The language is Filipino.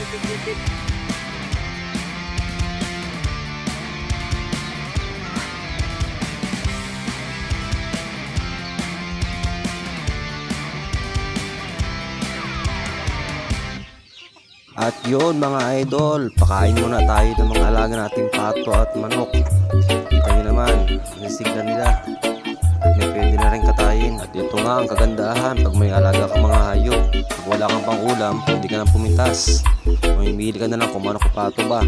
At yun mga idol, pakain muna tayo ng mga alaga nating pato at manok. Kita nyo naman, nasigla nila. At may pwede na rin katayin. At ito nga ang kagandahan pag may alaga kang mga hayop. Pag wala kang pang ulam, pwede ka nang pumitas. Mamimili ka na lang kung manok o pato ba.